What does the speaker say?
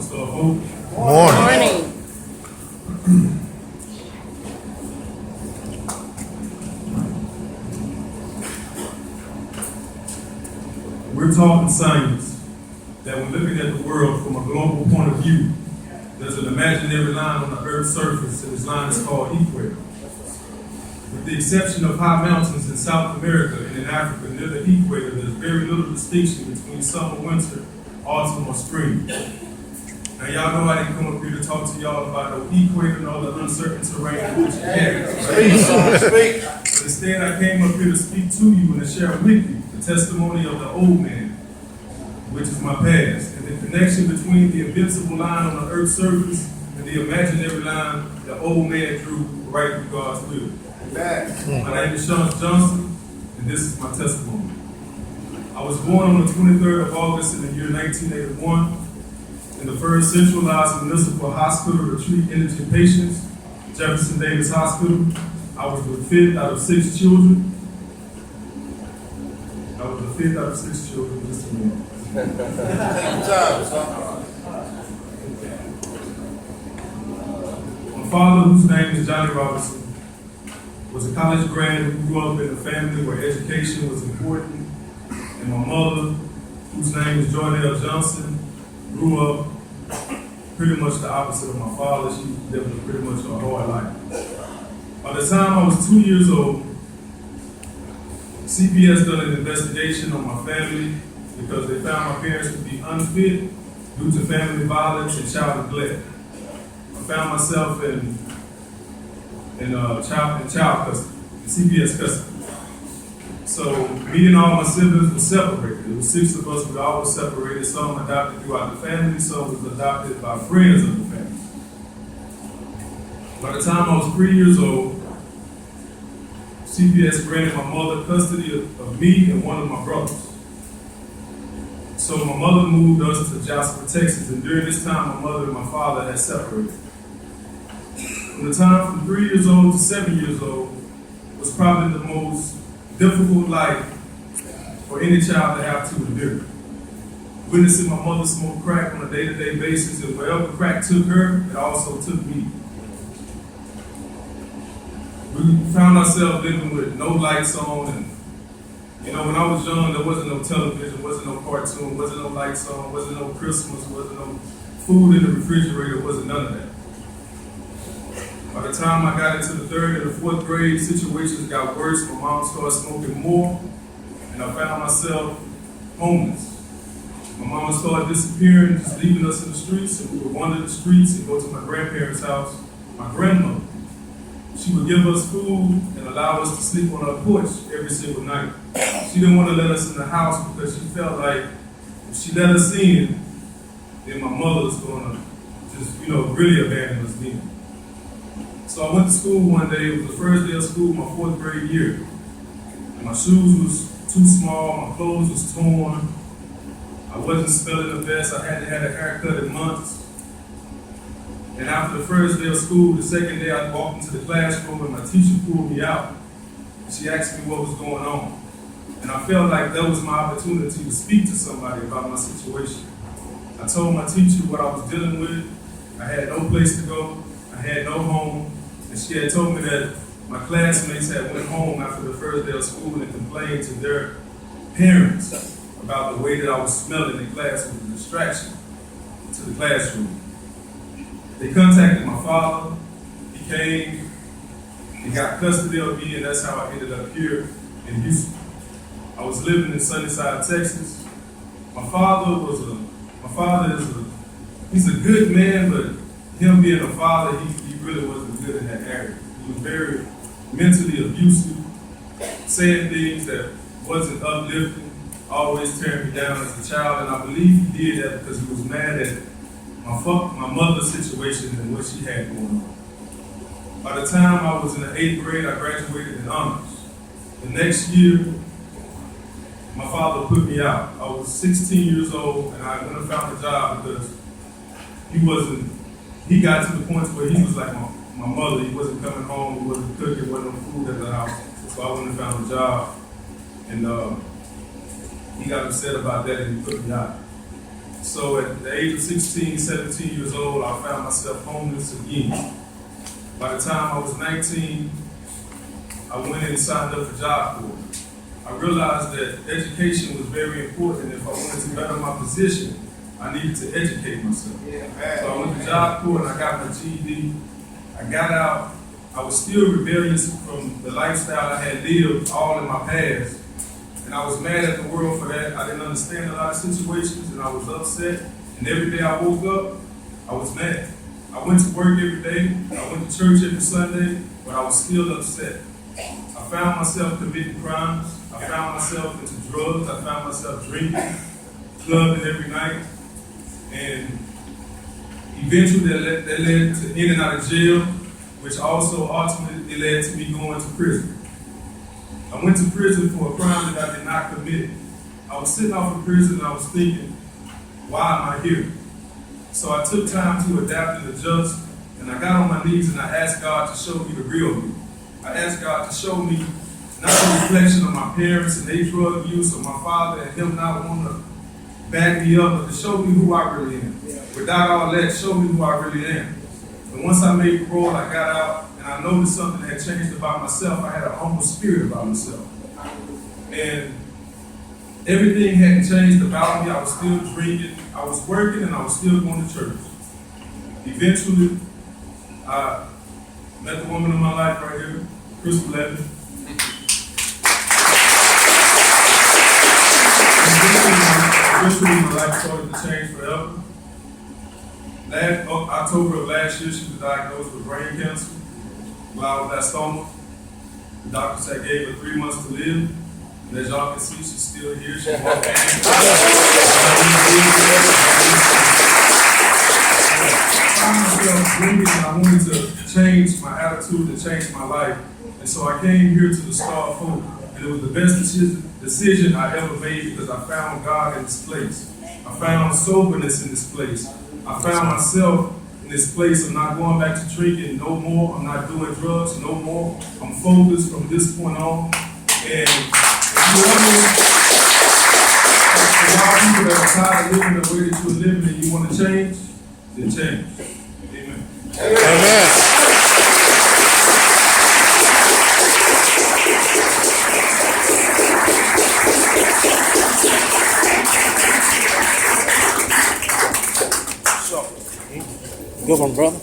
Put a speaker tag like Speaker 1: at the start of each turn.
Speaker 1: Sister Hope.
Speaker 2: Morning.
Speaker 1: We're taught in science that when looking at the world from a global point of view, there's an imaginary line on the Earth's surface, and this line is called equator. With the exception of high mountains in South America and in Africa near the equator, there's very little distinction between summer, winter, autumn, or spring. Now y'all know I didn't come up here to talk to y'all about the equator and all the uncertain terrain in which it has. But instead I came up here to speak to you and to share with you the testimony of the old man, which is my past, and the connection between the invincible line on the earth's surface and the imaginary line the old man drew right through God's will. My name is Sean Johnson, and this is my testimony. I was born on the 23rd of August in the year 1981 in the first centralized municipal hospital to treat indigent patients, Jefferson Davis Hospital. I was the fifth out of 6 children. Just a minute. My father, whose name is Johnny Robinson, was a college grad who grew up in a family where education was important, and my mother, whose name is Joynell Johnson, grew up pretty much the opposite of my father. She lived pretty much a hard life. By the time I was 2 years old, CPS done an investigation on my family because they found my parents to be unfit due to family violence and child neglect. I found myself in child custody, in CPS custody. So me and all my siblings were separated. There was 6 of us, but all were separated. Some adopted throughout the family, some was adopted by friends of the family. By the time I was 3 years old, CPS granted my mother custody of me and one of my brothers. So my mother moved us to Jasper, Texas, and during this time, my mother and my father had separated. From the time from 3 years old to 7 years old was probably the most difficult life for any child to have to endure. Witnessing my mother smoke crack on a day-to-day basis, and wherever crack took her, it also took me. We found ourselves living with no lights on, and when I was young, there wasn't no television, wasn't no cartoon, wasn't no lights on, wasn't no Christmas, wasn't no food in the refrigerator, wasn't none of that. By the time I got into the 3rd and the 4th grade, situations got worse. My mom started smoking more, and I found myself homeless. My mom started disappearing, just leaving us in the streets, and we would wander the streets and go to my grandparents' house. My grandmother, she would give us food and allow us to sleep on her porch every single night. She didn't want to let us in the house because she felt like if she let us in, then my mother was going to just, really abandon us then. So I went to school one day. It was the first day of school, my 4th grade year. And my shoes was too small, my clothes was torn. I wasn't smelling the best. I hadn't had a haircut in months. And after the first day of school, the second day I walked into the classroom and my teacher pulled me out. She asked me what was going on. And I felt like that was my opportunity to speak to somebody about my situation. I told my teacher what I was dealing with. I had no place to go. I had no home. And she had told me that my classmates had went home after the first day of school and complained to their parents about the way that I was smelling in class with a distraction to the classroom. They contacted my father. He came, he got custody of me, and that's how I ended up here in Houston. I was living in Sunnyside, Texas. My father he's a good man, but him being a father, he really wasn't good in that area. He was very mentally abusive, saying things that wasn't uplifting, always tearing me down as a child, and I believe he did that because he was mad at my mother's situation and what she had going on. By the time I was in the 8th grade, I graduated in honors. The next year, my father put me out. I was 16 years old, and I went and found a job because he got to the point where he was like my mother. He wasn't coming home, he wasn't cooking, wasn't no food at the house. So I went and found a job, and he got upset about that and he put me out. So at the age of 16, 17 years old, I found myself homeless again. By the time I was 19, I went and signed up for Job Corps. I realized that education was very important. If I wanted to better my position, I needed to educate myself. So I went to Job Corps and I got my GED. I got out. I was still rebellious from the lifestyle I had lived all in my past. And I was mad at the world for that. I didn't understand a lot of situations and I was upset. And every day I woke up, I was mad. I went to work every day. I went to church every Sunday, but I was still upset. I found myself committing crimes. I found myself into drugs. I found myself drinking, clubbing every night. And eventually that led to in and out of jail, which also ultimately led to me going to prison. I went to prison for a crime that I did not commit. I was sitting off in prison and I was thinking, why am I here? So I took time to adapt and adjust, and I got on my knees and I asked God to show me the real me. I asked God to show me not the reflection of my parents and their drug use, or my father and him not wanting to back me up, but to show me who I really am. Without all that, show me who I really am. And once I made parole, I got out and I noticed something had changed about myself. I had a humble spirit about myself. And everything hadn't changed about me. I was still drinking, I was working, and I was still going to church. Eventually, I met the woman of my life right here, Crystal Levin. Eventually, my life started to change forever. October of last year, she was diagnosed with brain cancer, glioblastoma. The doctors had gave her 3 months to live. And as y'all can see, she's still here. She's walking. I wanted to change my attitude and change my life. And so I came here to the Star of Hope. And it was the best decision I ever made because I found God in this place. I found soberness in this place. I found myself in this place of not going back to drinking no more. I'm not doing drugs no more. I'm focused from this point on. And if you ever, for all people that are tired of living the way that you're living and you want to change, then change. Amen.
Speaker 2: Amen. Good one, brother.